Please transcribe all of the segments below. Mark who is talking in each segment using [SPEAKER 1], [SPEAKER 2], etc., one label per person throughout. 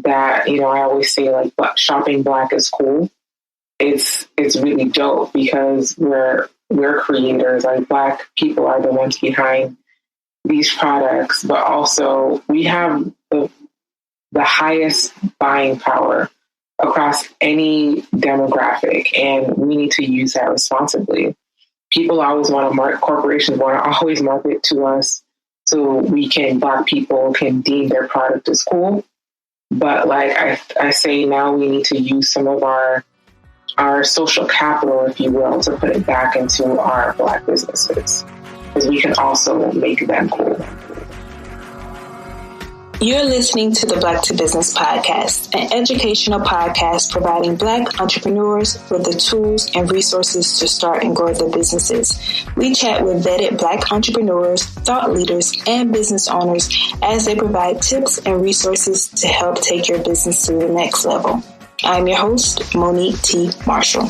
[SPEAKER 1] that, I always say like shopping Black is cool. It's really dope because we're creators. Like Black people are the ones behind these products, but also we have the highest buying power across any demographic, and we need to use that responsibly. People always want to corporations want to always market to us so Black people can deem their product as cool. But like I say, now we need to use some of our social capital, if you will, to put it back into our Black businesses, because we can also make them cool.
[SPEAKER 2] You're listening to the Black to Business podcast, an educational podcast providing Black entrepreneurs with the tools and resources to start and grow their businesses. We chat with vetted Black entrepreneurs, thought leaders, and business owners as they provide tips and resources to help take your business to the next level. I'm your host, Monique T. Marshall.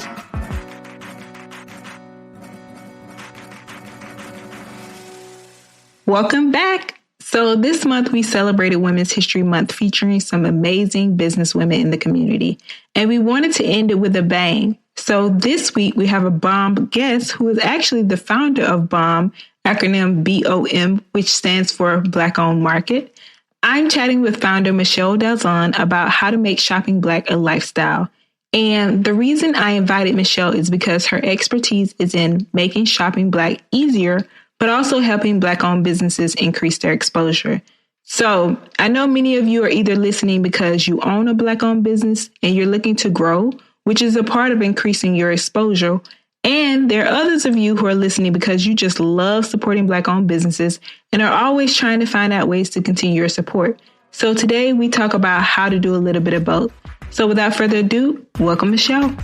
[SPEAKER 3] Welcome back. So this month we celebrated Women's History Month featuring some amazing business women in the community. And we wanted to end it with a bang. So this week we have a BOM guest who is actually the founder of BOM, acronym BOM, which stands for Black Owned Market. I'm chatting with founder Michelle Dalzon about how to make shopping Black a lifestyle. And the reason I invited Michelle is because her expertise is in making shopping Black easier, but also helping Black-owned businesses increase their exposure. So I know many of you are either listening because you own a Black-owned business and you're looking to grow, which is a part of increasing your exposure. And there are others of you who are listening because you just love supporting Black-owned businesses and are always trying to find out ways to continue your support. So today we talk about how to do a little bit of both. So without further ado, welcome Michelle.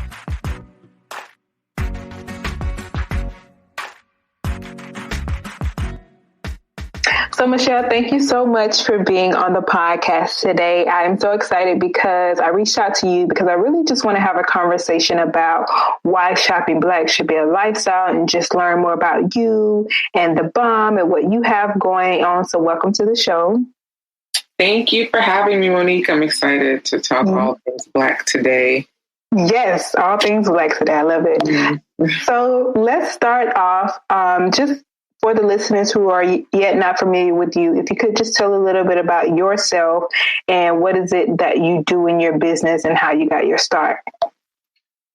[SPEAKER 3] So Michelle, thank you so much for being on the podcast today. I'm so excited because I reached out to you because I really just want to have a conversation about why shopping Black should be a lifestyle and just learn more about you and the BOM and what you have going on. So welcome to the show.
[SPEAKER 1] Thank you for having me, Monique. I'm excited to talk all things Black today.
[SPEAKER 2] Yes, all things Black today. I love it. Mm-hmm. So let's start off just for the listeners who are yet not familiar with you, if you could just tell a little bit about yourself and what is it that you do in your business and how you got your start.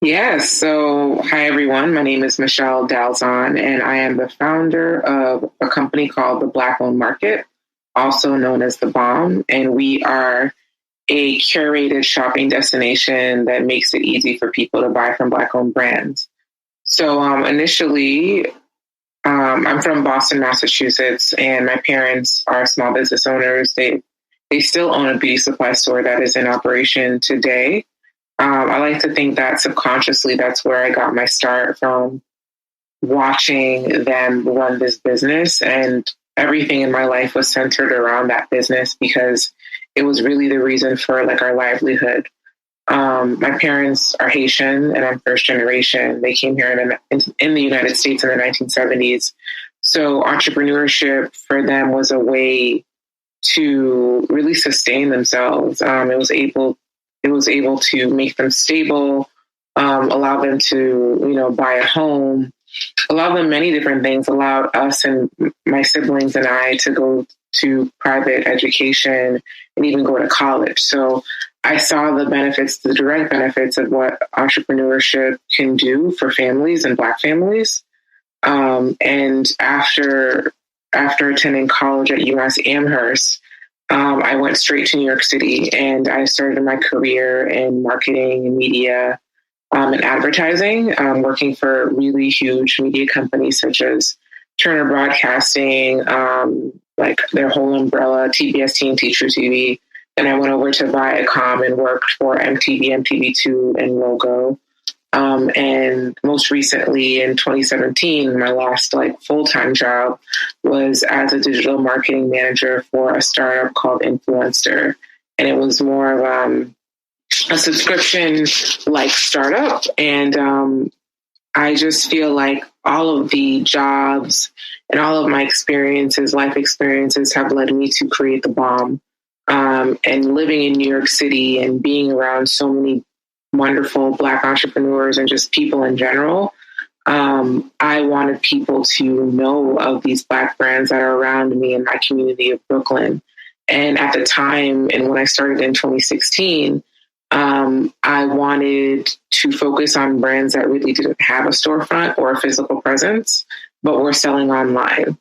[SPEAKER 1] Yes. So, hi, everyone. My name is Michelle Dalzon, and I am the founder of a company called the Black Owned Market, also known as the BOM. And we are a curated shopping destination that makes it easy for people to buy from Black-owned brands. So initially, I'm from Boston, Massachusetts, and my parents are small business owners. They still own a beauty supply store that is in operation today. I like to think that subconsciously that's where I got my start, from watching them run this business, and everything in my life was centered around that business because it was really the reason for like our livelihood. My parents are Haitian and I'm first generation. They came here in the United States in the 1970s. So entrepreneurship for them was a way to really sustain themselves. It was able to make them stable, allow them to, buy a home, allow them many different things, allowed us and my siblings and I to go to private education and even go to college. So I saw the direct benefits of what entrepreneurship can do for families and Black families. And after attending college at Umass Amherst, I went straight to New York City and I started my career in marketing and media and advertising, working for really huge media companies such as Turner Broadcasting, like their whole umbrella, TBS, TNT, True TV. Then I went over to Viacom and worked for MTV, MTV2, and Logo. And most recently in 2017, my last full-time job was as a digital marketing manager for a startup called Influencer. And it was more of a subscription startup. And I just feel like all of the jobs and all of my life experiences have led me to create the BOM. And living in New York City and being around so many wonderful Black entrepreneurs and just people in general, I wanted people to know of these Black brands that are around me in my community of Brooklyn. And at the time, and when I started in 2016, I wanted to focus on brands that really didn't have a storefront or a physical presence, but were selling online,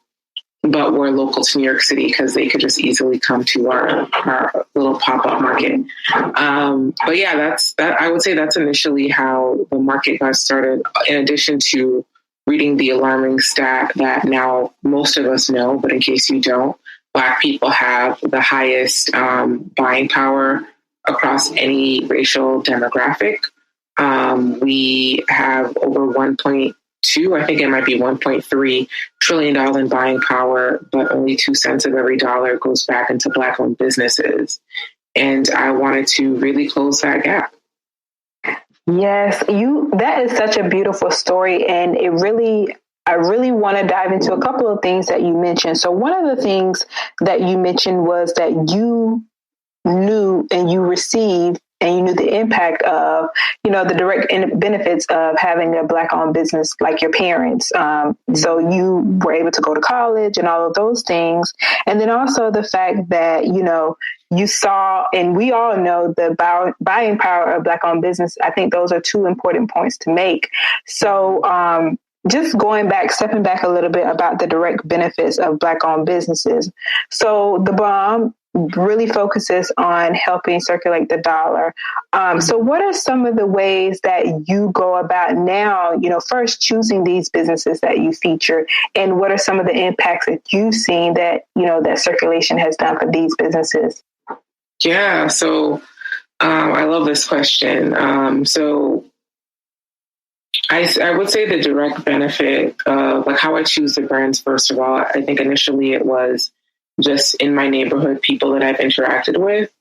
[SPEAKER 1] but were local to New York City because they could just easily come to our little pop-up market. But yeah, that's that. I would say that's initially how the market got started. In addition to reading the alarming stat that now most of us know, but in case you don't, Black people have the highest buying power across any racial demographic. We have over 1.2, I think it might be $1.3 trillion in buying power, but only 2 cents of every dollar goes back into Black-owned businesses. And I wanted to really close that gap.
[SPEAKER 3] Yes, that is such a beautiful story. And I really want to dive into a couple of things that you mentioned. So one of the things that you mentioned was that you knew and you received and you knew the impact of, the direct benefits of having a Black-owned business like your parents. So you were able to go to college and all of those things. And then also the fact that, you saw, and we all know the buying power of Black-owned business. I think those are two important points to make. So just stepping back a little bit about the direct benefits of Black-owned businesses. So theBOM really focuses on helping circulate the dollar. So what are some of the ways that you go about now, first choosing these businesses that you feature, and what are some of the impacts that you've seen that, that circulation has done for these businesses?
[SPEAKER 1] Yeah, so I love this question. So I would say the direct benefit of how I choose the brands, first of all, I think initially it was just in my neighborhood, people that I've interacted with.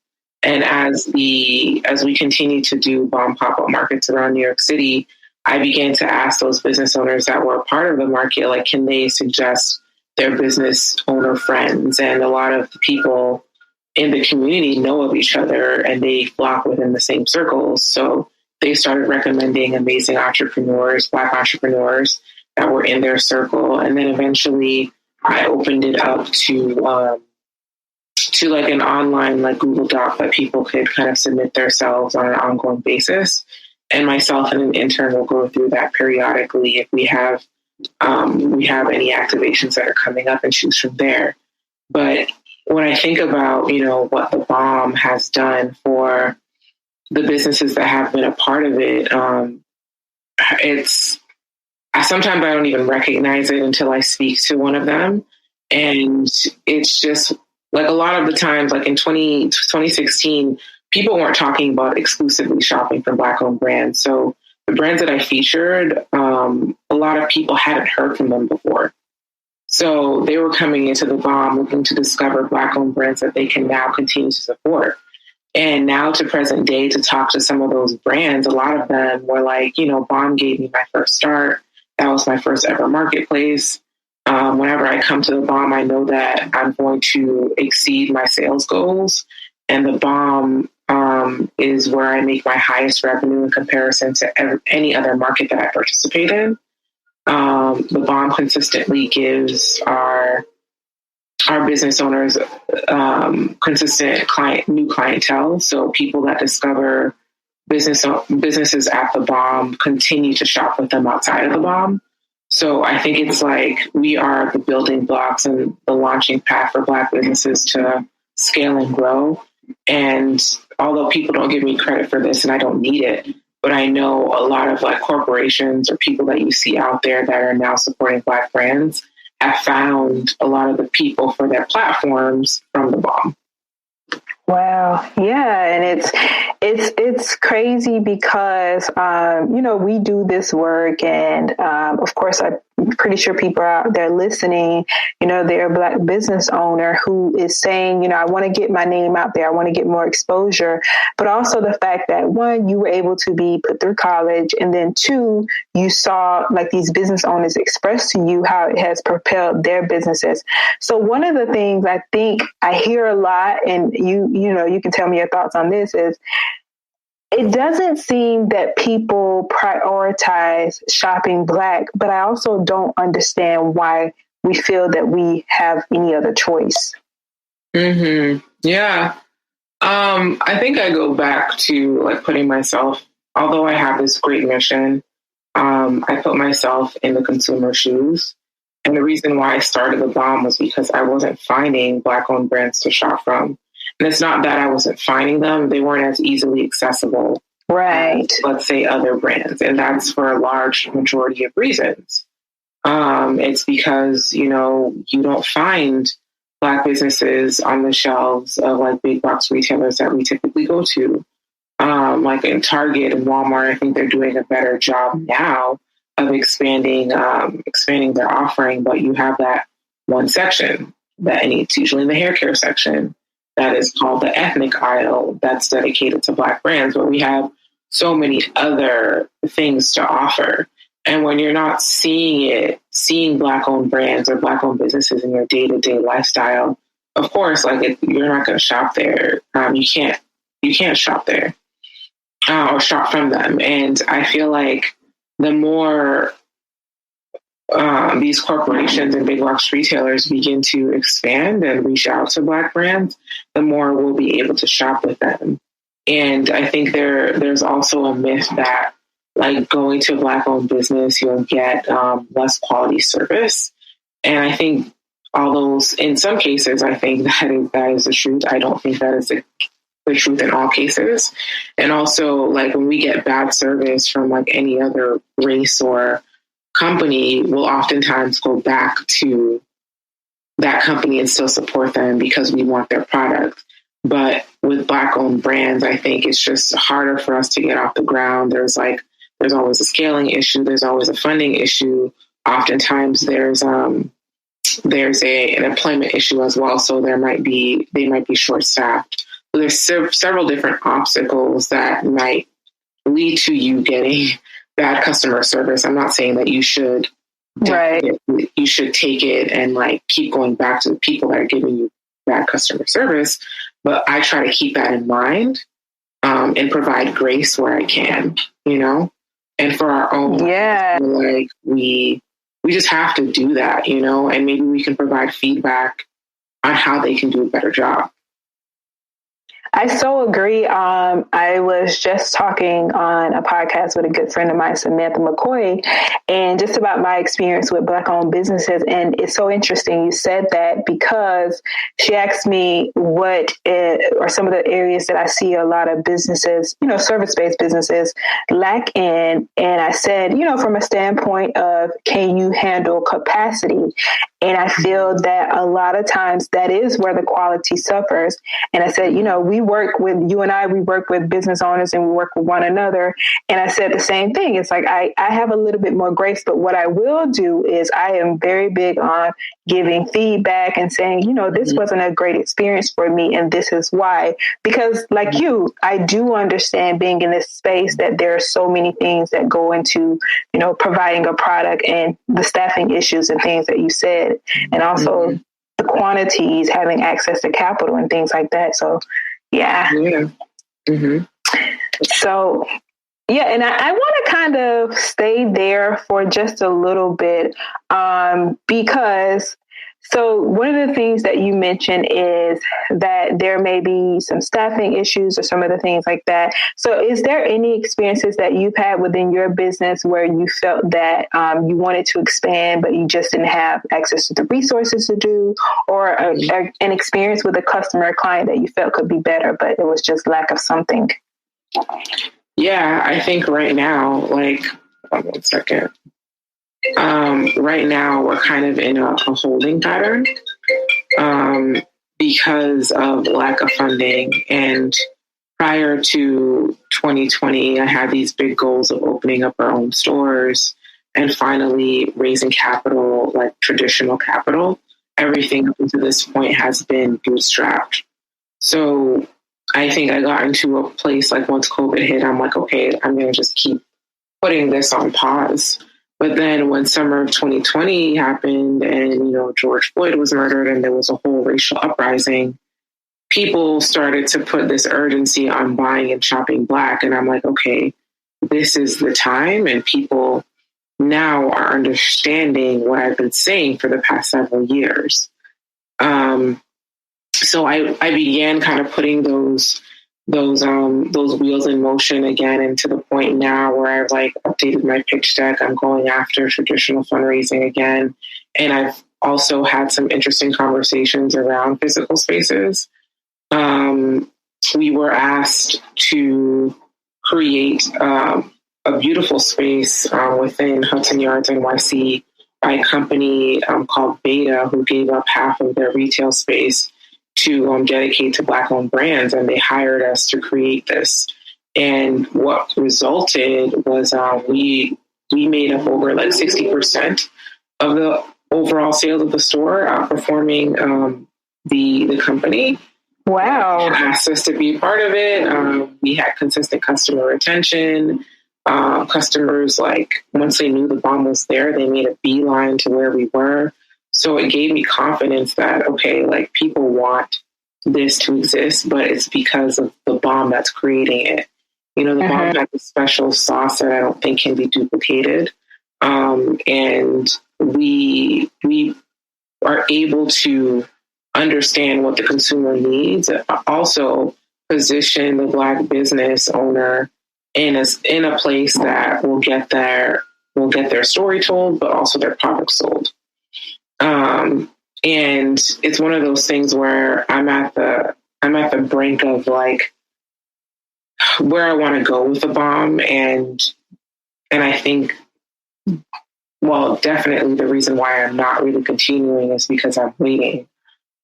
[SPEAKER 1] And as we continue to do BOM pop-up markets around New York City, I began to ask those business owners that were a part of the market, can they suggest their business owner friends? And a lot of the people in the community know of each other and they flock within the same circles. So they started recommending amazing entrepreneurs, Black entrepreneurs that were in their circle. And then eventually I opened it up to an online Google Doc that people could kind of submit themselves on an ongoing basis. And myself and an intern will go through that periodically if we have any activations that are coming up and choose from there. But when I think about, what theBOM has done for the businesses that have been a part of it, sometimes I don't even recognize it until I speak to one of them. And it's just a lot of the times, in 2016, people weren't talking about exclusively shopping for Black-owned brands. So the brands that I featured, a lot of people hadn't heard from them before. So they were coming into theBOM looking to discover Black-owned brands that they can now continue to support. And now to present day, to talk to some of those brands, a lot of them were BOM gave me my first start. That was my first ever marketplace. Whenever I come to theBOM, I know that I'm going to exceed my sales goals. And theBOM is where I make my highest revenue in comparison to any other market that I participate in. theBOM consistently gives our business owners consistent new clientele. So people that discover businesses at theBOM continue to shop with them outside of theBOM. So I think it's we are the building blocks and the launching pad for Black businesses to scale and grow. And although people don't give me credit for this and I don't need it, but I know a lot of corporations or people that you see out there that are now supporting Black brands have found a lot of the people for their platforms from theBOM.
[SPEAKER 3] Wow. Yeah. And it's crazy because, we do this work and, of course, I
[SPEAKER 2] I'm pretty sure people out there listening, they're a Black business owner who is saying, I want to get my name out there. I want to get more exposure. But also the fact that, one, you were able to be put through college. And then two, you saw like these business owners express to you how it has propelled their businesses. So one of the things I think I hear a lot, and you can tell me your thoughts on this, is it doesn't seem that people prioritize shopping Black, but I also don't understand why we feel that we have any other choice.
[SPEAKER 1] Mm-hmm. Yeah. I think I go back to like putting myself, although I have this great mission, I put myself in the consumer shoes. And the reason why I started theBOM was because I wasn't finding Black-owned brands to shop from. And it's not that I wasn't finding them. They weren't as easily accessible
[SPEAKER 2] right.
[SPEAKER 1] as, let's say, other brands. And that's for a large majority of reasons. It's because, you don't find Black businesses on the shelves of like big box retailers that we typically go to. Like in Target and Walmart, I think they're doing a better job now of expanding their offering. But you have that one section and it's usually in the hair care section that is called the ethnic aisle that's dedicated to Black brands, but we have so many other things to offer. And when you're not seeing Black-owned brands or Black-owned businesses in your day-to-day lifestyle, of course, you're not going to shop there. You can't shop there or shop from them. And I feel like the more these corporations and big box retailers begin to expand and reach out to Black brands, the more we'll be able to shop with them. And I think there's also a myth that like going to a Black-owned business, you'll get less quality service. And I think although in some cases, I think that is the truth. I don't think that is the truth in all cases. And also, like when we get bad service from like any other race or company, we'll oftentimes go back to that company and still support them because we want their product. But with Black-owned brands, I think it's just harder for us to get off the ground. There's always a scaling issue. There's always a funding issue. Oftentimes there's an employment issue as well. So they might be short-staffed. So there's several different obstacles that might lead to you getting bad customer service. I'm not saying that you should,
[SPEAKER 2] right.
[SPEAKER 1] You should take it and like keep going back to the people that are giving you bad customer service. But I try to keep that in mind and provide grace where I can, and for our own, like we just have to do that, and maybe we can provide feedback on how they can do a better job.
[SPEAKER 2] I so agree. I was just talking on a podcast with a good friend of mine, Samantha McCoy, and just about my experience with Black-owned businesses. And it's so interesting you said that because she asked me what are some of the areas that I see a lot of businesses, service-based businesses lack in. And I said, from a standpoint of can you handle capacity? And I feel that a lot of times that is where the quality suffers. And I said, we work with business owners and we work with one another. And I said the same thing. It's like, I have a little bit more grace, but what I will do is I am very big on giving feedback and saying, this wasn't a great experience for me. And this is why, because like you, I do understand being in this space that there are so many things that go into, providing a product and the staffing issues and things that you said. And also the quantities, having access to capital and things like that. So, yeah.
[SPEAKER 1] Mm-hmm.
[SPEAKER 2] So, yeah, and I want to kind of stay there for just a little bit because so one of the things that you mentioned is that there may be some staffing issues or some of the things like that. So is there any experiences that you've had within your business where you felt that you wanted to expand, but you just didn't have access to the resources to do, or an experience with a customer or client that you felt could be better, but it was just lack of something?
[SPEAKER 1] Yeah, I think right now, like, one second. Right now, we're kind of in a holding pattern because of lack of funding. And prior to 2020, I had these big goals of opening up our own stores and finally raising capital, like traditional capital. Everything up until this point has been bootstrapped. So I think I got into a place like once COVID hit, I'm like, okay, I'm going to just keep putting this on pause. But then when summer of 2020 happened and, George Floyd was murdered and there was a whole racial uprising, people started to put this urgency on buying and shopping Black. And I'm like, okay, this is the time. And people now are understanding what I've been saying for the past several years. So I began kind of putting those wheels in motion again, and to the point now where I've like updated my pitch deck. I'm going after traditional fundraising again. And I've also had some interesting conversations around physical spaces. We were asked to create a beautiful space within Hudson Yards NYC by a company called Beta, who gave up half of their retail space to dedicate to Black-owned brands, and they hired us to create this. And what resulted was we made up over like 60% of the overall sales of the store, outperforming the company.
[SPEAKER 3] Wow!
[SPEAKER 1] They asked us to be a part of it. We had consistent customer retention. Customers, like once they knew the BOM was there, they made a beeline to where we were. So it gave me confidence that, okay, like people want this to exist, but it's because of the BOM that's creating it. The BOM has a special sauce that I don't think can be duplicated. And we are able to understand what the consumer needs, also position the Black business owner in a place that will get their story told, but also their product sold. And it's one of those things where I'm at the brink of like where I want to go with the BOM. And I think, well, definitely the reason why I'm not really continuing is because I'm waiting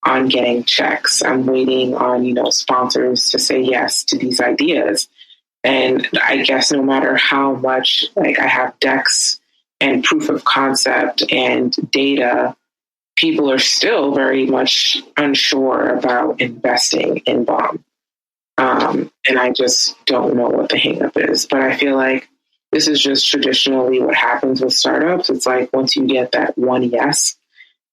[SPEAKER 1] on getting checks. I'm waiting on, sponsors to say yes to these ideas. And I guess no matter how much like I have decks and proof of concept and data, people are still very much unsure about investing in BOM. And I just don't know what the hang-up is. But I feel like this is just traditionally what happens with startups. It's like once you get that one yes,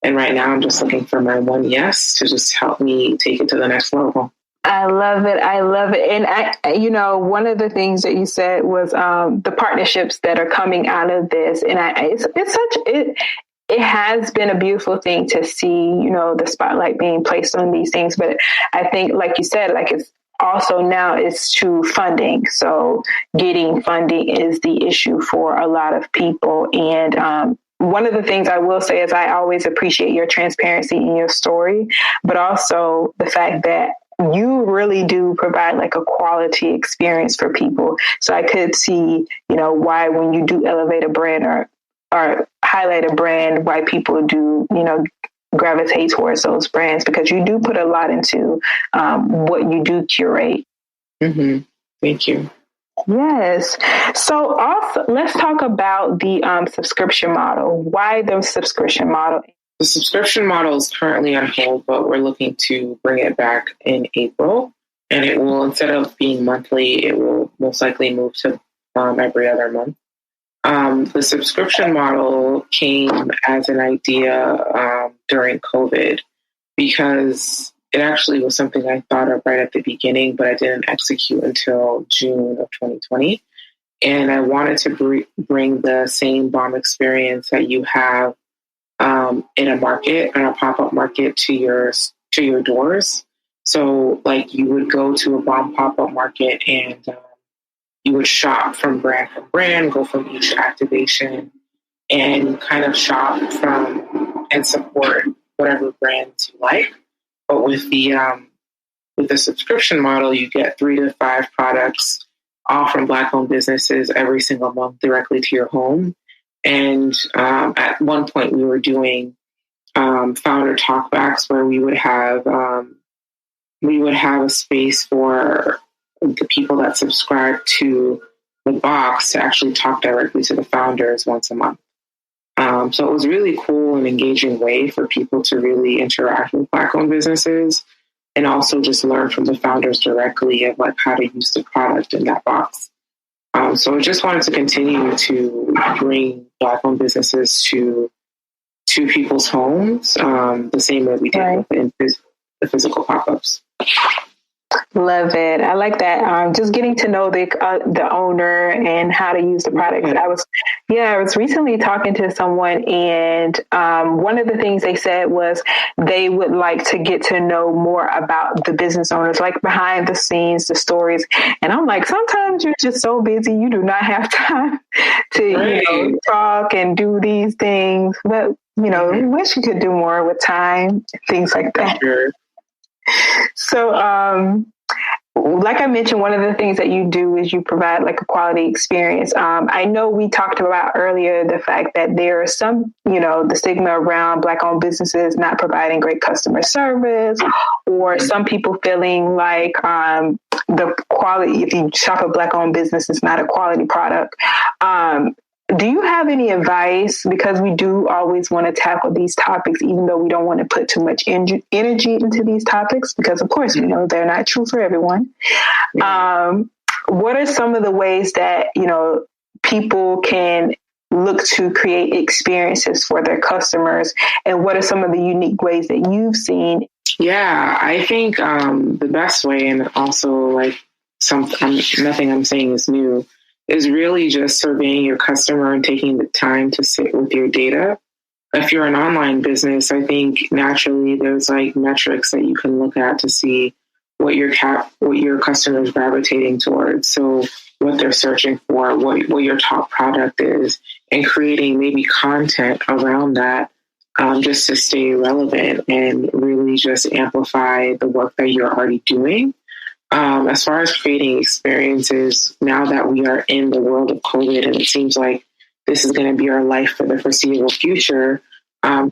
[SPEAKER 1] and right now I'm just looking for my one yes to just help me take it to the next level.
[SPEAKER 3] I love it. And one of the things that you said was the partnerships that are coming out of this. And it has been a beautiful thing to see, the spotlight being placed on these things. But I think, like you said, like it's also now it's to funding. So getting funding is the issue for a lot of people. And one of the things I will say is I always appreciate your transparency in your story, but also the fact that you really do provide like a quality experience for people. So I could see, why when you do elevate a brand or highlight a brand, why people do, gravitate towards those brands, because you do put a lot into what you do curate.
[SPEAKER 1] Mm-hmm. Thank you.
[SPEAKER 3] Yes. So also, let's talk about the subscription model. Why the subscription model?
[SPEAKER 1] The subscription model is currently on hold, but we're looking to bring it back in April. And it will, instead of being monthly, it will most likely move to every other month. The subscription model came as an idea during COVID because it actually was something I thought of right at the beginning, but I didn't execute until June of 2020. And I wanted to bring the same BOM experience that you have in a market, in a pop-up market, to your doors. So like you would go to a BOM pop-up market and you would shop from brand, go from each activation, and kind of shop from and support whatever brands you like. But with the subscription model, you get 3 to 5 products, all from Black-owned businesses, every single month directly to your home. And at one point, we were doing founder talkbacks where we would have a space for the people that subscribe to the box to actually talk directly to the founders once a month. So it was really cool and engaging way for people to really interact with Black-owned businesses and also just learn from the founders directly of like how to use the product in that box. So I just wanted to continue to bring Black-owned businesses to people's homes, the same way we did with the physical pop-ups.
[SPEAKER 3] Love it. I like that. Just getting to know the owner and how to use the product. I was recently talking to someone, and one of the things they said was they would like to get to know more about the business owners, like behind the scenes, the stories. And I'm like, sometimes you're just so busy, you do not have time to talk and do these things. But we wish you could do more with time, things like that.
[SPEAKER 1] Sure.
[SPEAKER 3] So, like I mentioned, one of the things that you do is you provide like a quality experience. I know we talked about earlier the fact that there are some, the stigma around Black-owned businesses not providing great customer service, or some people feeling like the quality, if you shop a Black-owned business, is not a quality product. Do you have any advice? Because we do always want to tackle these topics, even though we don't want to put too much energy into these topics, because of course, we know they're not true for everyone. What are some of the ways that, people can look to create experiences for their customers? And what are some of the unique ways that you've seen?
[SPEAKER 1] Yeah, I think the best way, and also like nothing I'm saying is new, is really just surveying your customer and taking the time to sit with your data. If you're an online business, I think naturally there's like metrics that you can look at to see what your customer is gravitating towards. So what they're searching for, what your top product is, and creating maybe content around that, just to stay relevant and really just amplify the work that you're already doing. As far as creating experiences, now that we are in the world of COVID and it seems like this is going to be our life for the foreseeable future,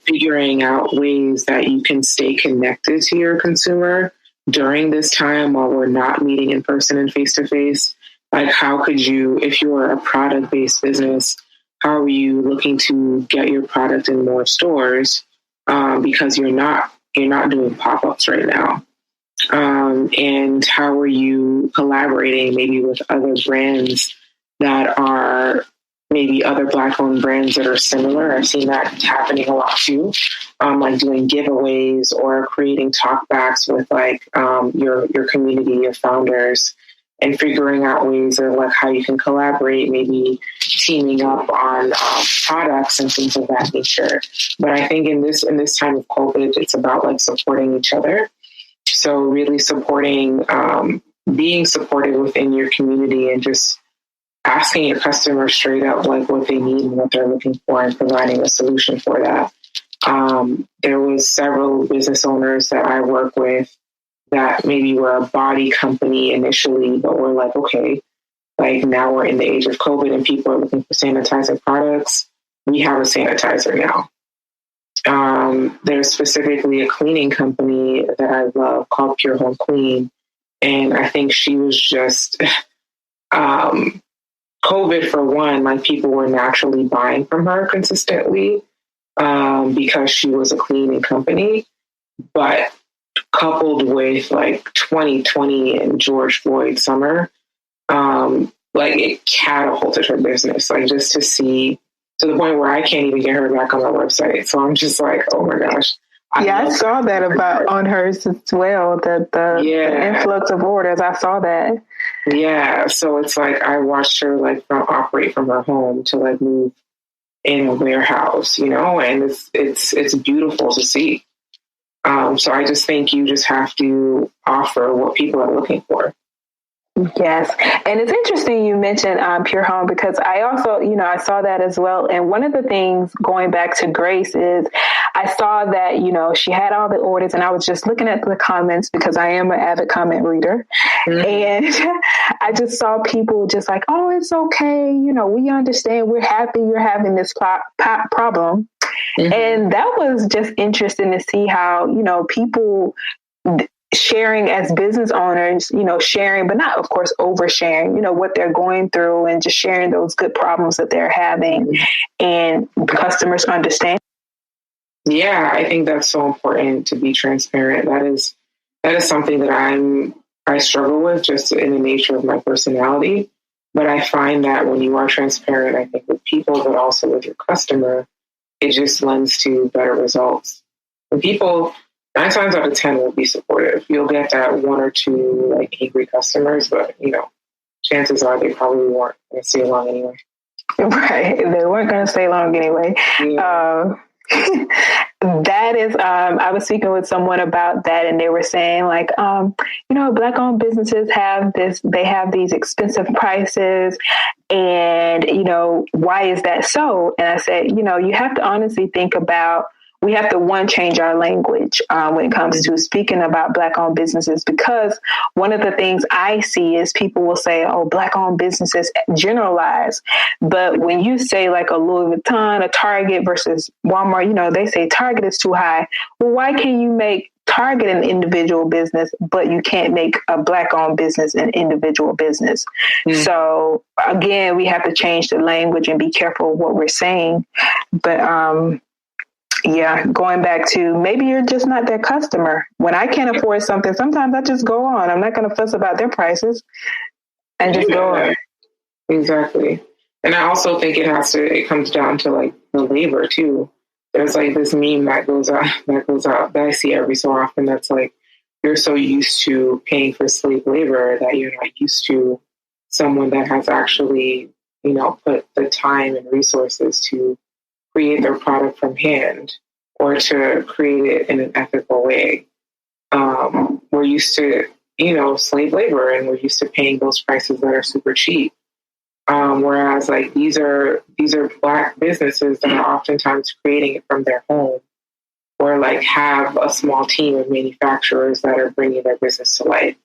[SPEAKER 1] figuring out ways that you can stay connected to your consumer during this time while we're not meeting in person and face-to-face. Like, how could you, if you're a product-based business, how are you looking to get your product in more stores? Because you're not doing pop-ups right now. And how are you collaborating maybe with other brands that are maybe other Black-owned brands that are similar? I've seen that happening a lot too, like doing giveaways or creating talkbacks with like your community of founders, and figuring out ways of like how you can collaborate, maybe teaming up on products and things of that nature. But I think in this time of COVID, it's about like supporting each other. So really supporting, being supported within your community and just asking your customers straight up like what they need and what they're looking for and providing a solution for that. There was several business owners that I work with that maybe were a body company initially, but were like, okay, like now we're in the age of COVID and people are looking for sanitizer products. We have a sanitizer now. There's specifically a cleaning company that I love called Pure Home Clean. And I think she was just, COVID for one, like people were naturally buying from her consistently, because she was a cleaning company, but coupled with like 2020 and George Floyd summer, like it catapulted her business, like just to see, to the point where I can't even get her back on her website. So I'm just like, oh my gosh.
[SPEAKER 3] I saw that about on hers as well, the influx of orders. I saw that.
[SPEAKER 1] Yeah. So it's like, I watched her like operate from her home to like move in a warehouse, and it's beautiful to see. So I just think you just have to offer what people are looking for.
[SPEAKER 3] Yes. And it's interesting you mentioned Pure Home, because I also, I saw that as well. And one of the things going back to Grace is I saw that, she had all the orders, and I was just looking at the comments because I am an avid comment reader. Mm-hmm. And I just saw people just like, oh, it's okay. We understand. We're happy you're having this problem. Mm-hmm. And that was just interesting to see how, people
[SPEAKER 2] sharing as business owners, sharing, but not, of course, oversharing, what they're going through and just sharing those good problems that they're having and customers understand.
[SPEAKER 1] Yeah, I think that's so important to be transparent. That is something that I struggle with just in the nature of my personality. But I find that when you are transparent, I think with people, but also with your customer, it just lends to better results. And people, 9 times out of 10 will be supportive. You'll get that 1 or 2 like angry customers, but chances are they probably weren't going to stay long anyway.
[SPEAKER 2] Right, they weren't going to stay long anyway. Yeah. That is, I was speaking with someone about that, and they were saying like, Black-owned businesses they have these expensive prices, and why is that so? And I said, you have to honestly think about. We have to change our language when it comes to speaking about Black-owned businesses, because one of the things I see is people will say, oh, Black-owned businesses generalize. But when you say like a Louis Vuitton, a Target versus Walmart, they say Target is too high. Well, why can you make Target an individual business, but you can't make a Black-owned business an individual business? Mm-hmm. So again, we have to change the language and be careful of what we're saying. But yeah, going back to maybe you're just not their customer. When I can't afford something, sometimes I just go on. I'm not going to fuss about their prices and just go on.
[SPEAKER 1] Exactly. And I also think it comes down to like the labor too. There's like this meme that goes out that I see every so often. That's like, you're so used to paying for slave labor that you're not used to someone that has actually, put the time and resources to create their product from hand or to create it in an ethical way. We're used to, slave labor, and we're used to paying those prices that are super cheap. Whereas like these are Black businesses that are oftentimes creating it from their home, or like have a small team of manufacturers that are bringing their business to life.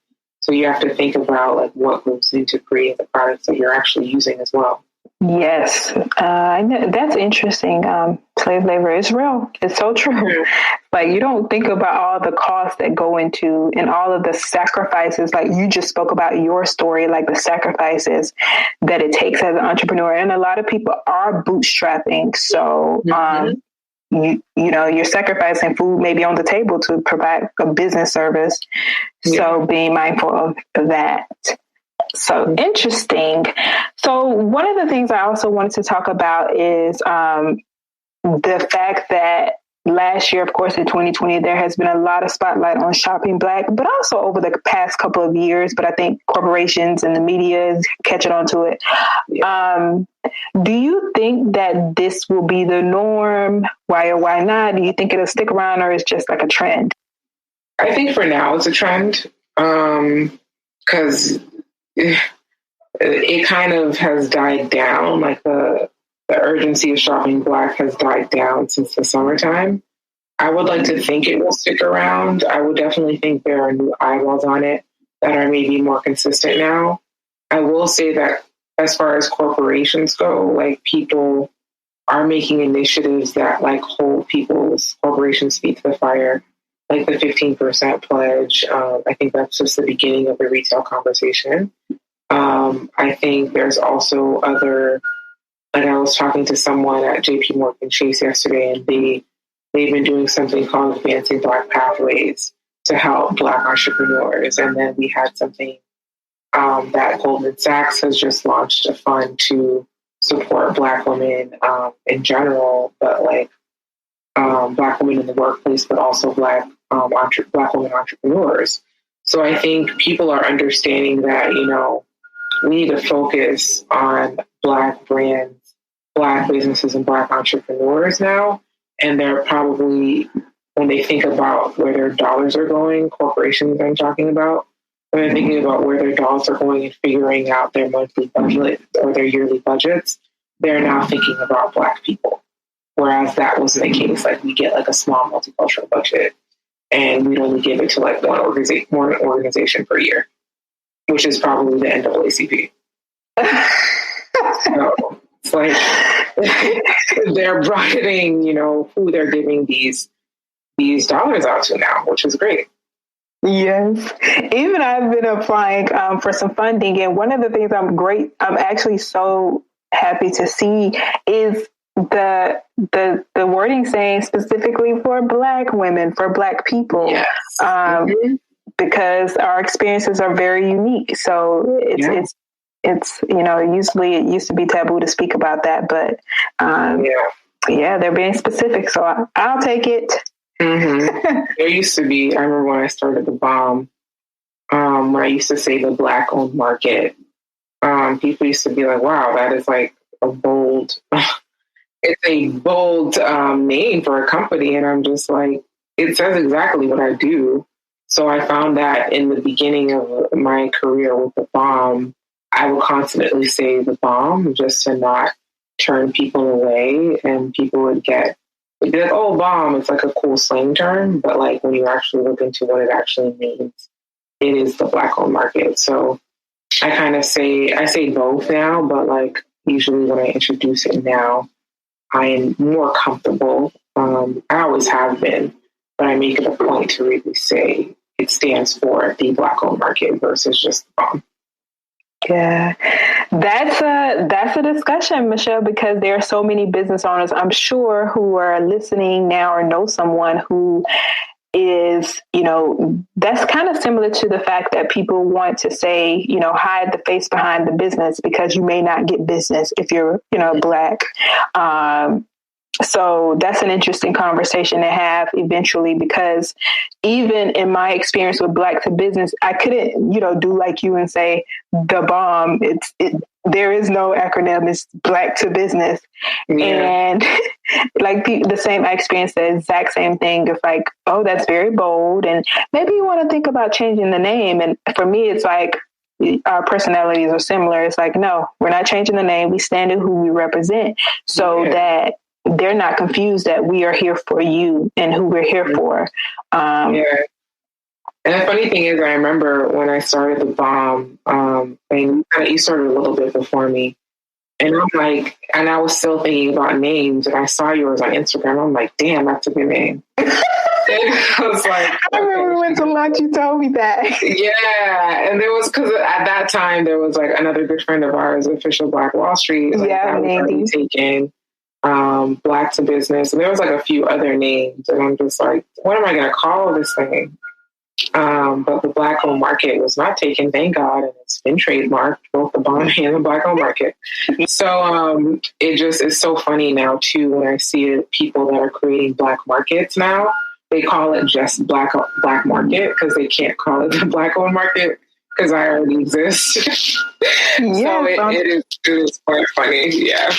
[SPEAKER 1] So you have to think about like what goes into creating the products that you're actually using as well.
[SPEAKER 2] Yes, that's interesting. Slave labor is real. It's so true. Like you don't think about all the costs that go into and all of the sacrifices. Like you just spoke about your story, like the sacrifices that it takes as an entrepreneur. And a lot of people are bootstrapping. So, you're sacrificing food maybe on the table to provide a business service. Yeah. So being mindful of that. So interesting. So one of the things I also wanted to talk about is the fact that last year, of course, in 2020, there has been a lot of spotlight on shopping Black, but also over the past couple of years. But I think corporations and the media is catching on to it. Yeah. Do you think that this will be the norm? Why or why not? Do you think it'll stick around, or is just like a trend?
[SPEAKER 1] I think for now it's a trend because it kind of has died down. Like the urgency of shopping Black has died down since the summertime. I would like to think it will stick around. I would definitely think there are new eyeballs on it that are maybe more consistent now. I will say that as far as corporations go, like people are making initiatives that like hold people's corporations' feet to the fire, like the 15% pledge. I think that's just the beginning of the retail conversation. I think there's also other, like I was talking to someone at JP Morgan Chase yesterday, and they've been doing something called Advancing Black Pathways to help Black entrepreneurs. And then we had something that Goldman Sachs has just launched a fund to support Black women in general, but like Black women in the workplace, but also Black women entrepreneurs. So I think people are understanding that, we need to focus on Black brands, Black businesses, and Black entrepreneurs now. And they're probably, when they think about where their dollars are going, corporations I'm talking about, when they're thinking about where their dollars are going and figuring out their monthly budget or their yearly budgets, they're now thinking about Black people. Whereas that wasn't the case. Like we get like a small multicultural budget and we'd only give it to like one organization per year, which is probably the NAACP. So it's like they're bracketing, who they're giving these dollars out to now, which is great.
[SPEAKER 2] Yes. Even I've been applying for some funding, and one of the things I'm actually so happy to see is the wording saying specifically for Black women, for Black people.
[SPEAKER 1] Yes.
[SPEAKER 2] Because our experiences are very unique. So it's usually it used to be taboo to speak about that, but they're being specific. So I'll take it.
[SPEAKER 1] Mm-hmm. There used to be, I remember when I started theBOM, when I used to say the Black-owned market, people used to be like, wow, that is like a bold, it's a bold name for a company. And I'm just like, it says exactly what I do. So I found that in the beginning of my career with theBOM, I would constantly say theBOM just to not turn people away, and people would be like, oh, bomb, it's like a cool slang term, but like when you actually look into what it actually means, it is the Black-owned market. So I kind of I say both now, but like usually when I introduce it now, I am more comfortable. I always have been, but I make it a point to really say it stands for the Black-owned market versus just theBOM.
[SPEAKER 2] Yeah, that's a discussion, Michelle, because there are so many business owners, I'm sure, who are listening now or know someone who is, that's kind of similar to the fact that people want to say, hide the face behind the business because you may not get business if you're, Black. So that's an interesting conversation to have eventually, because even in my experience with Black to Business, I couldn't, do like you and say theBOM. There is no acronym. It's Black to Business. Yeah. And like the same, I experienced the exact same thing of like, oh, that's very bold. And maybe you want to think about changing the name. And for me, it's like, our personalities are similar. It's like, no, we're not changing the name. We stand in who we represent so that they're not confused that we are here for you and who we're here for.
[SPEAKER 1] And the funny thing is, I remember when I started theBOM, and you started a little bit before me. And I'm like, and I was still thinking about names, and I saw yours on Instagram. I'm like, damn, that's a good name. I was like,
[SPEAKER 2] I remember we went to lunch, you told me that.
[SPEAKER 1] Yeah. And there was, because at that time, there was like another good friend of ours, Official Black Wall Street. Like, that was already taken. Black to Business, and there was like a few other names, and I'm just like, what am I going to call this thing? But the Black-owned market was not taken, thank God, and it's been trademarked, both theBOM and the Black-owned market. So it just is so funny now too when I see people that are creating Black markets now. They call it just Black market because they can't call it the Black-owned market because I already exist. So it is quite funny, yeah.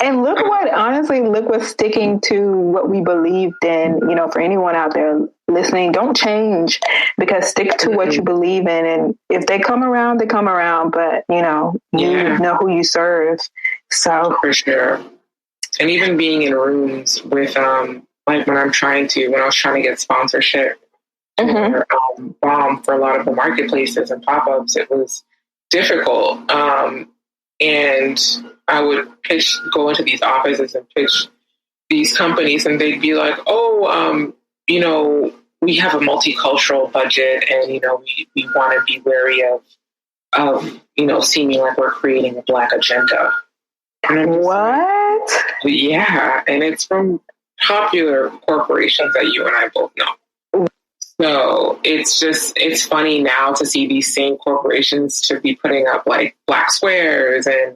[SPEAKER 2] And look what's sticking to what we believed in, for anyone out there listening, don't change, because stick to what you believe in. And if they come around, they come around, but you know who you serve. So
[SPEAKER 1] for sure. And even being in rooms with, like when I was trying to get sponsorship for BOM for a lot of the marketplaces and pop-ups, it was difficult. And I would go into these offices and pitch these companies, and they'd be like, oh, we have a multicultural budget, and, we want to be wary of seeming like we're creating a Black agenda.
[SPEAKER 2] What?
[SPEAKER 1] Like, yeah. And it's from popular corporations that you and I both know. So it's funny now to see these same corporations to be putting up like Black squares and,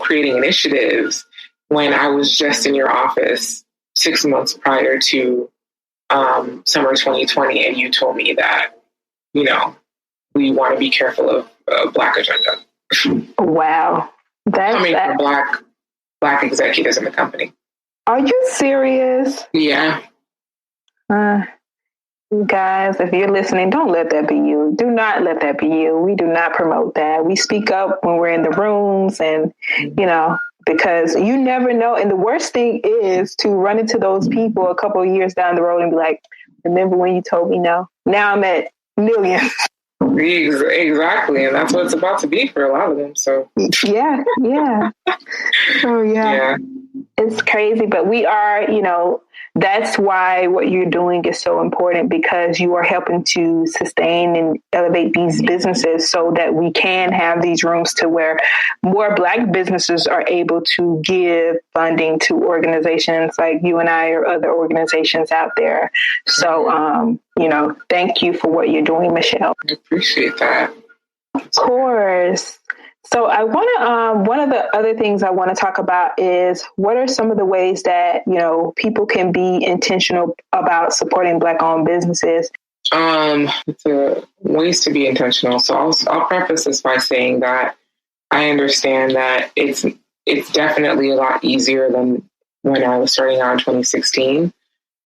[SPEAKER 1] creating initiatives when I was just in your office 6 months prior to summer 2020. And you told me that, we want to be careful of Black agenda.
[SPEAKER 2] Wow. That's
[SPEAKER 1] coming from Black executives in the company.
[SPEAKER 2] Are you serious?
[SPEAKER 1] Yeah.
[SPEAKER 2] Guys, if you're listening, don't let that be you. Do not let that be you. We do not promote that. We speak up when we're in the rooms and, because you never know. And the worst thing is to run into those people a couple of years down the road and be like, remember when you told me no? Now I'm at millions.
[SPEAKER 1] Exactly. And that's what it's about to be for a lot of them. So
[SPEAKER 2] yeah. Oh, yeah. It's crazy, but we are, that's why what you're doing is so important, because you are helping to sustain and elevate these businesses so that we can have these rooms to where more Black businesses are able to give funding to organizations like you and I or other organizations out there. So, thank you for what you're doing, Michelle.
[SPEAKER 1] I appreciate that.
[SPEAKER 2] Of course. So I want to, one of the other things I want to talk about is what are some of the ways that, people can be intentional about supporting Black owned businesses?
[SPEAKER 1] It's ways to be intentional. So I'll preface this by saying that I understand that it's definitely a lot easier than when I was starting out in 2016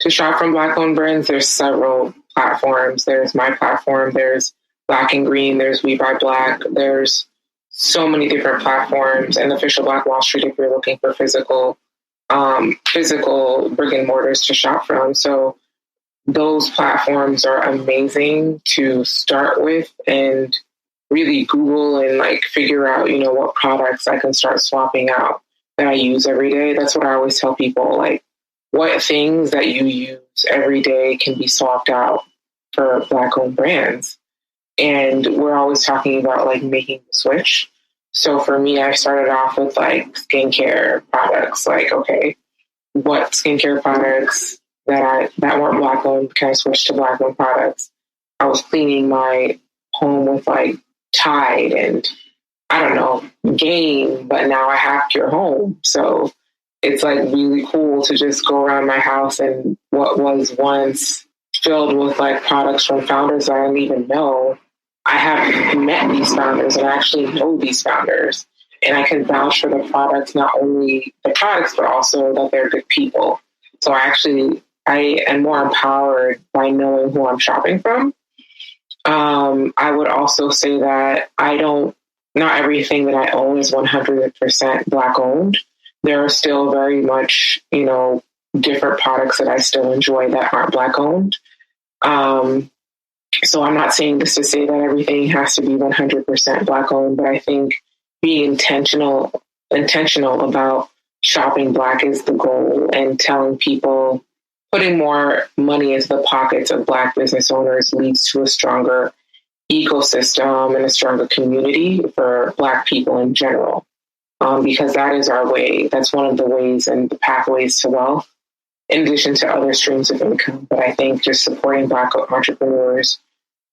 [SPEAKER 1] to shop from Black owned brands. There's several platforms. There's my platform. There's Black and Green. There's We Buy Black. There's so many different platforms, and Official Black Wall Street if you're looking for physical brick and mortars to shop from. So those platforms are amazing to start with and really Google and figure out, what products I can start swapping out that I use every day. That's what I always tell people, what things that you use every day can be swapped out for Black owned brands. And we're always talking about making the switch. So for me, I started off with skincare products. Okay, what skincare products that weren't Black owned can I switch to Black owned products? I was cleaning my home with Tide and I don't know, Gain, but now I have Pure Home. So it's really cool to just go around my house and what was once filled with products from founders that I didn't even know. I have met these founders and I actually know these founders, and I can vouch for the products, not only the products, but also that they're good people. So I am more empowered by knowing who I'm shopping from. I would also say that not everything that I own is 100% Black owned. There are still very much, different products that I still enjoy that aren't Black owned. So I'm not saying this to say that everything has to be 100% Black owned, but I think being intentional about shopping Black is the goal, and telling people putting more money into the pockets of Black business owners leads to a stronger ecosystem and a stronger community for Black people in general. Because that is our way. That's one of the ways and the pathways to wealth, in addition to other streams of income. But I think just supporting Black entrepreneurs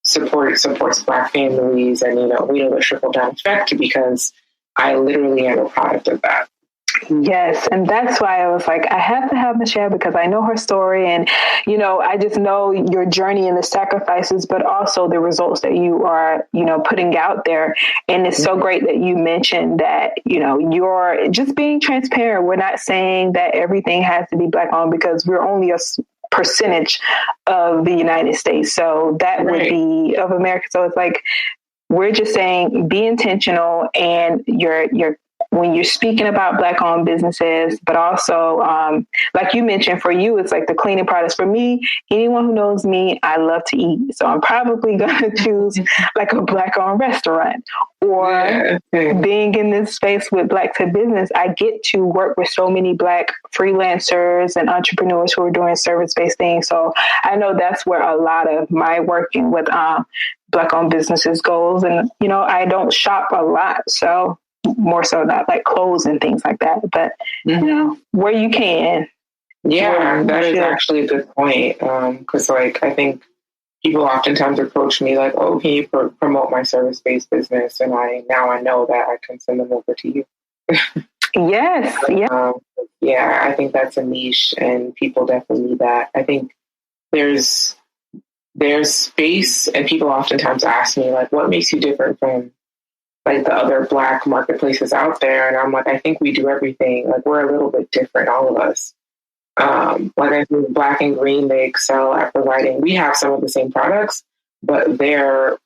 [SPEAKER 1] supports Black families, and we know the trickle down effect, because I literally am a product of that.
[SPEAKER 2] Yes. And that's why I was I have to have Michelle, because I know her story, and, I just know your journey and the sacrifices, but also the results that you are, putting out there. And it's so great that you mentioned that, you're just being transparent. We're not saying that everything has to be Black owned, because we're only a percentage of the United States. So that would be of America. So it's we're just saying be intentional, and you're when you're speaking about Black owned businesses, but also, like you mentioned, for you, it's the cleaning products. For me, anyone who knows me, I love to eat. So I'm probably going to choose a Black owned restaurant, or being in this space with Black to Business. I get to work with so many Black freelancers and entrepreneurs who are doing service-based things. So I know that's where a lot of my working with Black owned businesses goes. And, I don't shop a lot. So more so not clothes and things like that, but where you can.
[SPEAKER 1] Yeah, that is actually a good point. Because I think people oftentimes approach me oh, can you promote my service-based business? And I know that I can send them over to you.
[SPEAKER 2] Yes.
[SPEAKER 1] Yeah, I think that's a niche, and people definitely need that. I think there's space, and people oftentimes ask me what makes you different from the other Black marketplaces out there. And I'm I think we do everything. We're a little bit different, all of us. I think Black and Green, they excel at providing, we have some of the same products, but their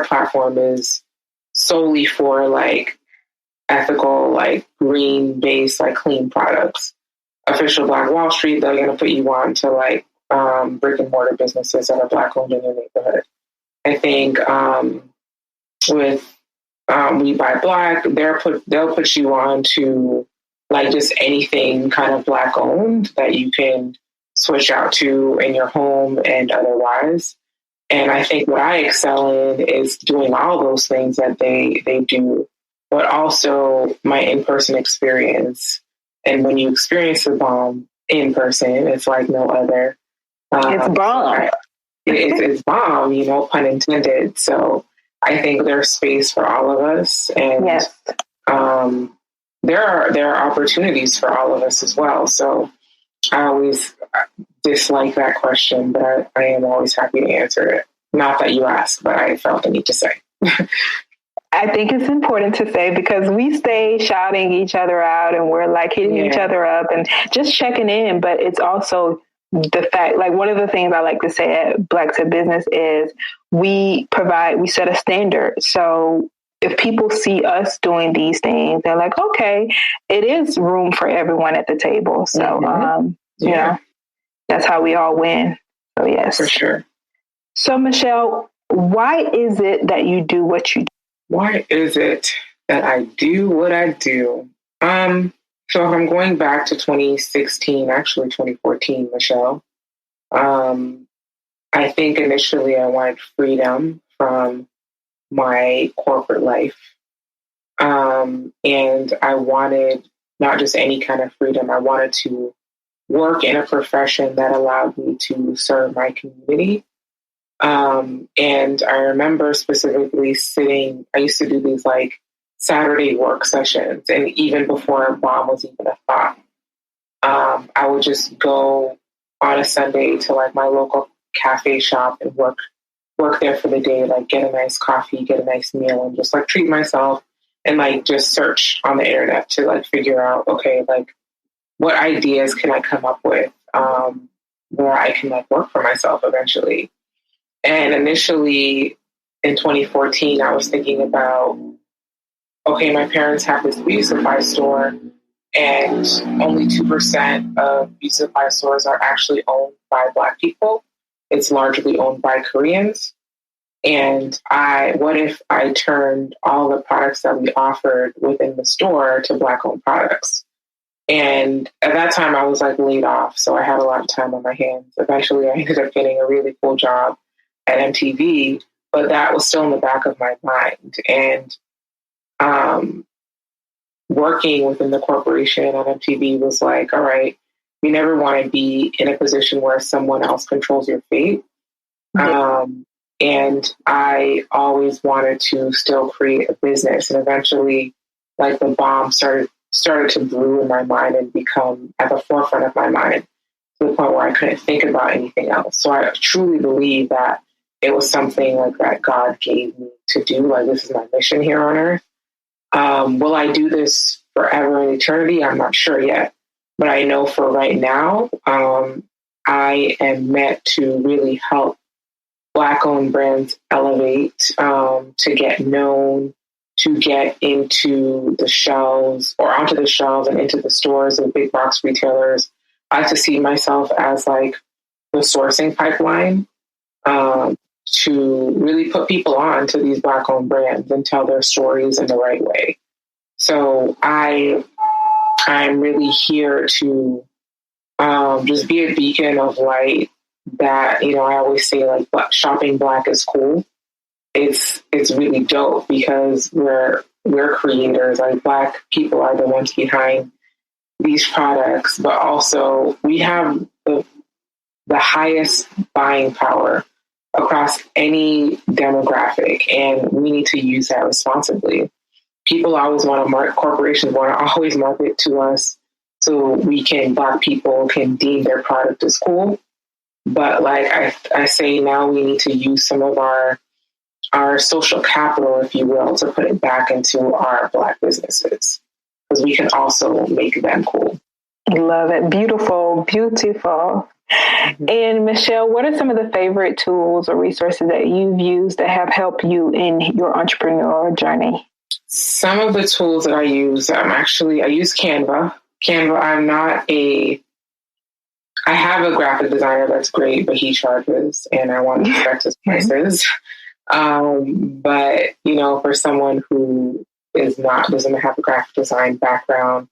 [SPEAKER 1] platform is solely for ethical, green based, clean products. Official Black Wall Street, they're going to put you on to brick and mortar businesses that are Black owned in their neighborhood. I think with We Buy Black, they'll put you on to like just anything kind of Black owned that you can switch out to in your home and otherwise. And I think what I excel in is doing all those things that they do, but also my in-person experience. And when you experience theBOM in person, it's like no other.
[SPEAKER 2] It's bomb.
[SPEAKER 1] It's bomb, you know, pun intended. So I think there's space for all of us, and
[SPEAKER 2] Yes.
[SPEAKER 1] there are opportunities for all of us as well. So I always dislike that question, but I am always happy to answer it. Not that you asked, but I felt the need to say.
[SPEAKER 2] I think it's important to say, because we stay shouting each other out and we're like hitting each other up and just checking in. But it's also the fact, like one of the things I like to say at Black to Business is we set a standard. So if people see us doing these things, they're like, okay, it is room for everyone at the table. So, yeah, that's how we all win. So yes,
[SPEAKER 1] for sure.
[SPEAKER 2] So Michelle, why is it that you do what you do?
[SPEAKER 1] Why is it that I do what I do? So if I'm going back to 2016, actually 2014, Michelle, I think initially I wanted freedom from my corporate life. And I wanted not just any kind of freedom. I wanted to work in a profession that allowed me to serve my community. And I remember specifically I used to do these like Saturday work sessions. And even before BOM was even a thought, I would just go on a Sunday to like my local cafe shop and work there for the day, like get a nice coffee, get a nice meal, and just like treat myself and like just search on the internet to like figure out, okay, like what ideas can I come up with, where I can like work for myself eventually. And initially in 2014, I was thinking about, okay, my parents have this beauty supply store and only 2% of beauty supply stores are actually owned by Black people. It's largely owned by Koreans. And what if I turned all the products that we offered within the store to Black owned products? And at that time I was like laid off. So I had a lot of time on my hands. Eventually I ended up getting a really cool job at MTV, but that was still in the back of my mind. And working within the corporation at MTV was like, all right, you never want to be in a position where someone else controls your fate. And I always wanted to still create a business. And eventually, like theBOM started to brew in my mind and become at the forefront of my mind to the point where I couldn't think about anything else. So I truly believe that it was something like that God gave me to do. Like, this is my mission here on earth. Will I do this forever in eternity? I'm not sure yet. But I know for right now, I am meant to really help Black-owned brands elevate, to get known, to get into the shelves or onto the shelves and into the stores of big box retailers. I like to see myself as like the sourcing pipeline, to really put people on to these Black-owned brands and tell their stories in the right way. So I'm really here to just be a beacon of light that, you know, I always say like shopping Black is cool. It's really dope because we're creators. Like Black people are the ones behind these products, but also we have the highest buying power across any demographic, and we need to use that responsibly. People always want to corporations want to always market to us so Black people can deem their product as cool. But like I say now, we need to use some of our social capital, if you will, to put it back into our Black businesses, because we can also make them cool.
[SPEAKER 2] Love it. Beautiful, beautiful. Mm-hmm. And Michelle, what are some of the favorite tools or resources that you've used that have helped you in your entrepreneurial journey?
[SPEAKER 1] Some of the tools that I use, I use Canva. I have a graphic designer that's great, but he charges and I want to respect his prices. But, you know, for someone who doesn't have a graphic design background,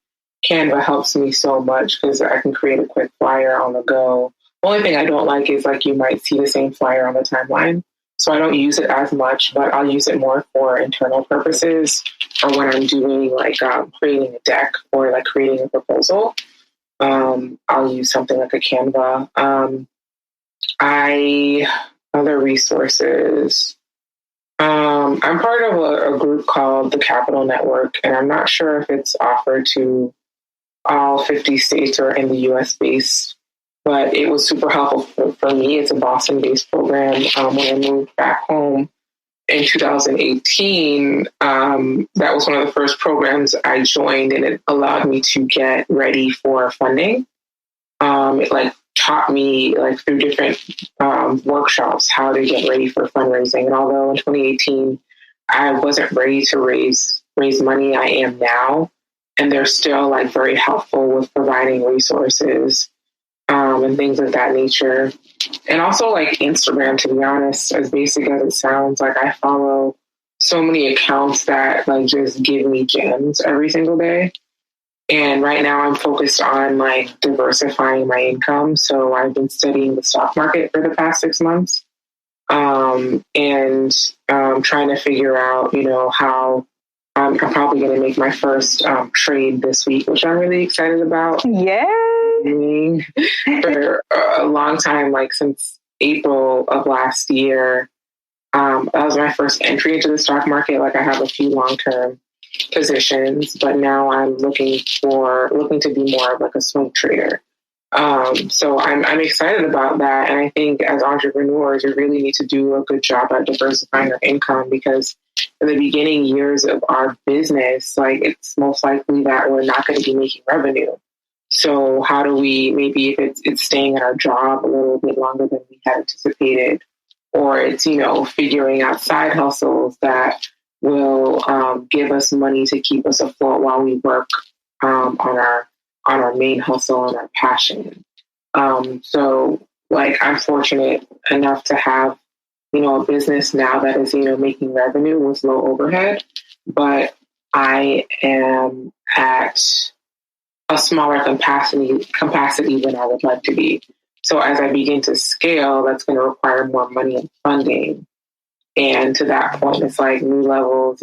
[SPEAKER 1] Canva helps me so much because I can create a quick flyer on the go. The only thing I don't like is like you might see the same flyer on the timeline. So I don't use it as much, but I'll use it more for internal purposes or when I'm doing like creating a deck or like creating a proposal. I'll use something like a Canva. Other resources. I'm part of a group called the Capital Network, and I'm not sure if it's offered to all 50 states or in the US based, but it was super helpful for me. It's a Boston-based program. When I moved back home in 2018, that was one of the first programs I joined, and it allowed me to get ready for funding. It like taught me like through different workshops how to get ready for fundraising. And although in 2018 I wasn't ready to raise money, I am now. And they're still like very helpful with providing resources and things of that nature. And also like Instagram, to be honest, as basic as it sounds, like I follow so many accounts that like just give me gems every single day. And right now I'm focused on like diversifying my income. So I've been studying the stock market for the past 6 months and trying to figure out, how I'm probably going to make my first trade this week, which I'm really excited about.
[SPEAKER 3] Yeah.
[SPEAKER 1] For a long time, like since April of last year, that was my first entry into the stock market. Like I have a few long-term positions, but now I'm looking to be more of like a swing trader. So I'm excited about that. And I think as entrepreneurs, we really need to do a good job at diversifying our income because in the beginning years of our business, like it's most likely that we're not going to be making revenue. So how do we, maybe if it's staying at our job a little bit longer than we had anticipated, or it's, figuring out side hustles that will give us money to keep us afloat while we work on our main hustle and our passion. So like I'm fortunate enough to have, a business now that is, making revenue with low overhead, but I am at a smaller capacity than I would like to be. So as I begin to scale, that's going to require more money and funding. And to that point, it's like new levels,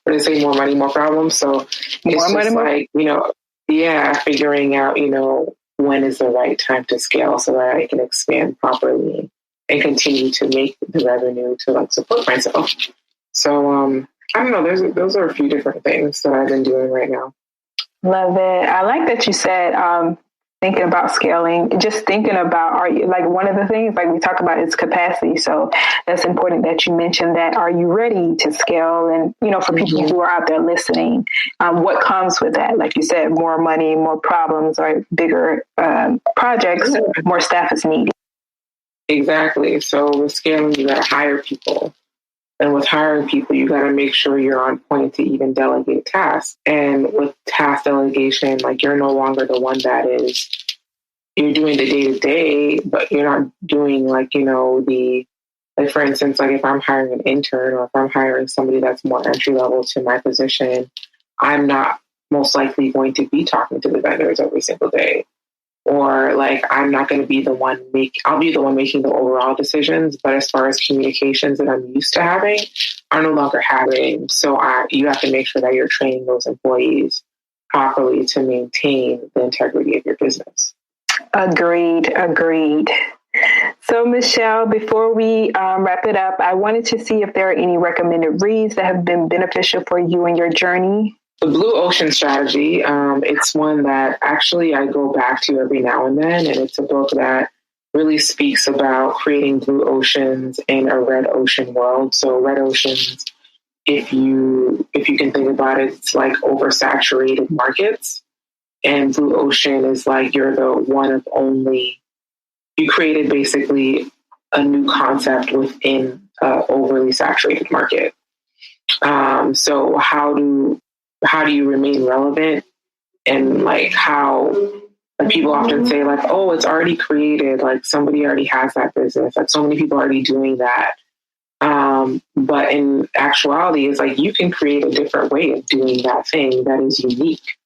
[SPEAKER 1] they say more money, more problems. So it's just like, figuring out, when is the right time to scale so that I can expand properly and continue to make the revenue to like support myself. So I don't know, those are a few different things that I've been doing right now.
[SPEAKER 3] Love it. I like that you said thinking about scaling, just thinking about, like one of the things like we talk about is capacity. So that's important that you mentioned that. Are you ready to scale? And, for people who are out there listening, what comes with that? Like you said, more money, more problems, or bigger projects, more staff is needed.
[SPEAKER 1] Exactly. So with scaling, you got to hire people. And with hiring people, you got to make sure you're on point to even delegate tasks. And with task delegation, like you're no longer the one you're doing the day to day, but you're not doing like, like for instance, like if I'm hiring an intern or if I'm hiring somebody that's more entry level to my position, I'm not most likely going to be talking to the vendors every single day. Or like, I'm not going to be I'll be the one making the overall decisions. But as far as communications that I'm used to having, are no longer having. So you have to make sure that you're training those employees properly to maintain the integrity of your business.
[SPEAKER 3] Agreed. So Michelle, before we wrap it up, I wanted to see if there are any recommended reads that have been beneficial for you in your journey.
[SPEAKER 1] The Blue Ocean Strategy, it's one that actually I go back to every now and then, and it's a book that really speaks about creating blue oceans in a red ocean world. So red oceans, if you can think about it, it's like oversaturated markets, and blue ocean is like you're the one of only. You created basically a new concept within an overly saturated market. So how do you remain relevant? And like how like people often say like, oh, it's already created, like somebody already has that business, like so many people are already doing that. But in actuality, it's like you can create a different way of doing that thing that is unique.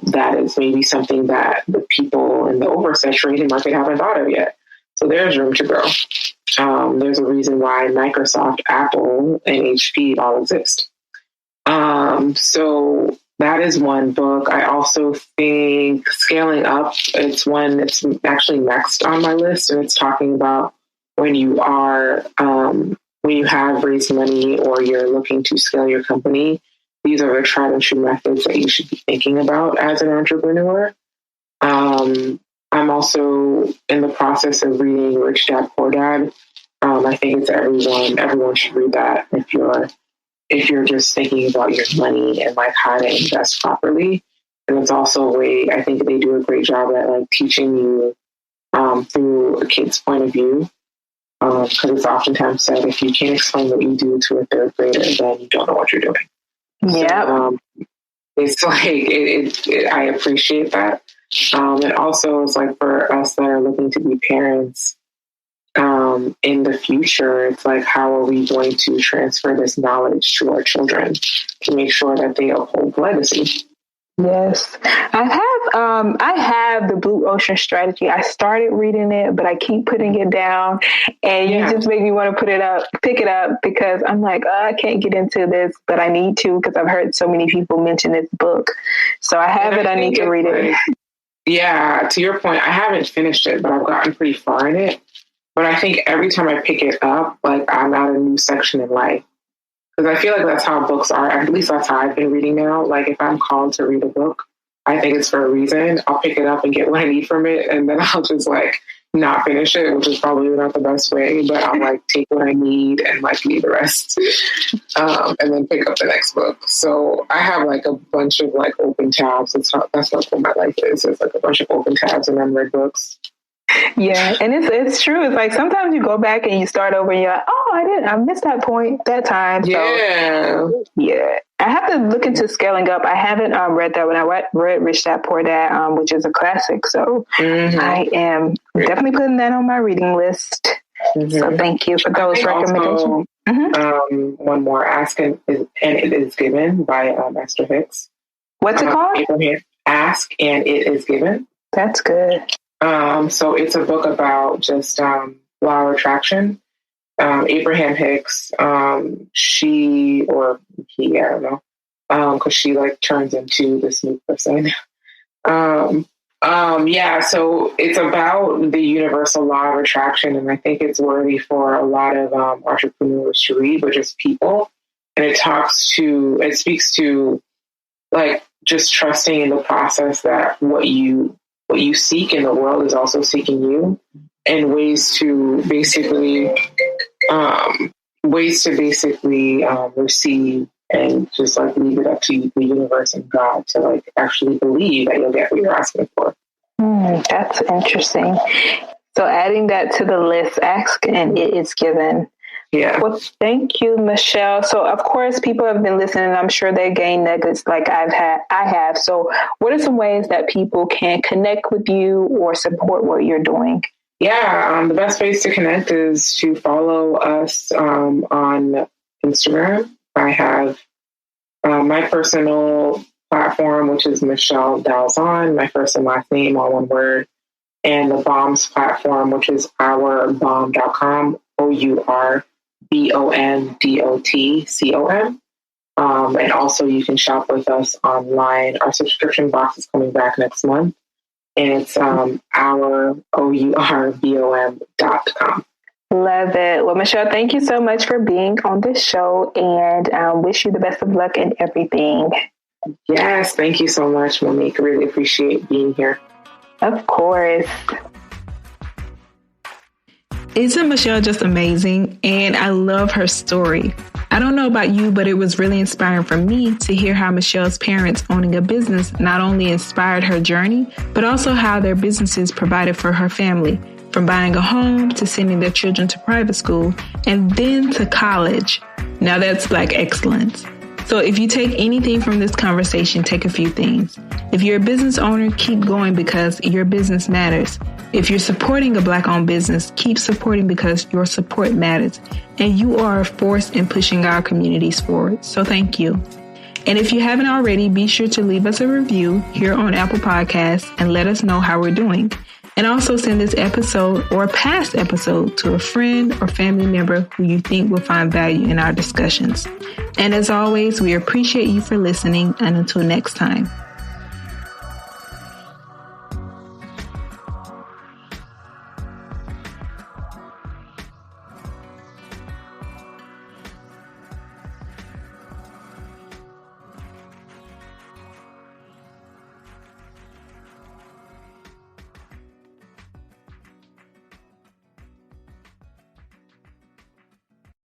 [SPEAKER 1] that is maybe something that the people in the oversaturated market haven't thought of yet. So there's room to grow. There's a reason why Microsoft, Apple, and HP all exist. So that is one book. I also think Scaling Up, it's one that's actually next on my list, and it's talking about when you have raised money or you're looking to scale your company, these are the tried and true methods that you should be thinking about as an entrepreneur. I'm also in the process of reading Rich Dad Poor Dad. I think it's everyone should read that if you're just thinking about your money and like how to invest properly. And it's also a way, I think they do a great job at like teaching you through a kid's point of view. Because it's oftentimes said, if you can't explain what you do to a third grader, then you don't know what you're doing.
[SPEAKER 2] Yeah.
[SPEAKER 1] So, it's like, I appreciate that. And also it's like for us that are looking to be parents, in the future, it's like, how are we going to transfer this knowledge to our children to make sure that they uphold legacy?
[SPEAKER 2] Yes, I have the Blue Ocean Strategy. I started reading it, but I keep putting it down, and you just make me want to pick it up because I'm like, I can't get into this, but I need to because I've heard so many people mention this book. So I have it. I need to read it.
[SPEAKER 1] Yeah, to your point, I haven't finished it, but I've gotten pretty far in it. But I think every time I pick it up, like I'm at a new section in life. Because I feel like that's how books are. At least that's how I've been reading now. Like if I'm called to read a book, I think it's for a reason. I'll pick it up and get what I need from it. And then I'll just like not finish it, which is probably not the best way. But I'll like take what I need and like leave the rest. And then pick up the next book. So I have like a bunch of like open tabs. That's like what my life is. It's like a bunch of open tabs and unread books.
[SPEAKER 2] Yeah, and it's true. It's like sometimes you go back and you start over and you're like, I missed that point that time. So, yeah. I have to look into Scaling Up. I haven't read that one. I read Rich Dad Poor Dad, which is a classic. So I am definitely putting that on my reading list. So thank you for those recommendations.
[SPEAKER 1] Also, one more, Ask and It Is Given by Esther Hicks.
[SPEAKER 2] What's it called?
[SPEAKER 1] Abraham, Ask and It Is Given.
[SPEAKER 2] That's good.
[SPEAKER 1] So it's a book about just law of attraction. Abraham Hicks, she or he, I don't know, because she like turns into this new person. Yeah, so it's about the universal law of attraction, and I think it's worthy for a lot of entrepreneurs to read, but just people. And it speaks to like just trusting in the process that what you seek in the world is also seeking you, and ways to basically receive and just like leave it up to the universe and God to like actually believe that you'll get what you're asking for.
[SPEAKER 2] That's interesting. So adding that to the list, Ask and It Is Given.
[SPEAKER 1] Yeah.
[SPEAKER 2] Well, thank you, Michelle. So, of course, people have been listening. I'm sure they gain nuggets like I have. So, what are some ways that people can connect with you or support what you're doing?
[SPEAKER 1] Yeah, the best ways to connect is to follow us on Instagram. I have my personal platform, which is Michelle Dalzon, my first and last name, all one word, and the BOM's platform, which is ourbom.com, ourbomdotcom. And also you can shop with us online. Our subscription box is coming back next month, and it's ourbom.com.
[SPEAKER 2] Love it. Well, Michelle, thank you so much for being on this show, and wish you the best of luck in everything.
[SPEAKER 1] Yes, thank you so much, Monique. Really appreciate being here.
[SPEAKER 2] Of course.
[SPEAKER 3] Isn't Michelle just amazing? And I love her story. I don't know about you, but it was really inspiring for me to hear how Michelle's parents owning a business not only inspired her journey, but also how their businesses provided for her family, from buying a home to sending their children to private school and then to college. Now that's Black excellence. So if you take anything from this conversation, take a few things. If you're a business owner, keep going because your business matters. If you're supporting a Black-owned business, keep supporting because your support matters. And you are a force in pushing our communities forward. So thank you. And if you haven't already, be sure to leave us a review here on Apple Podcasts and let us know how we're doing. And also send this episode or a past episode to a friend or family member who you think will find value in our discussions. And as always, we appreciate you for listening. And until next time.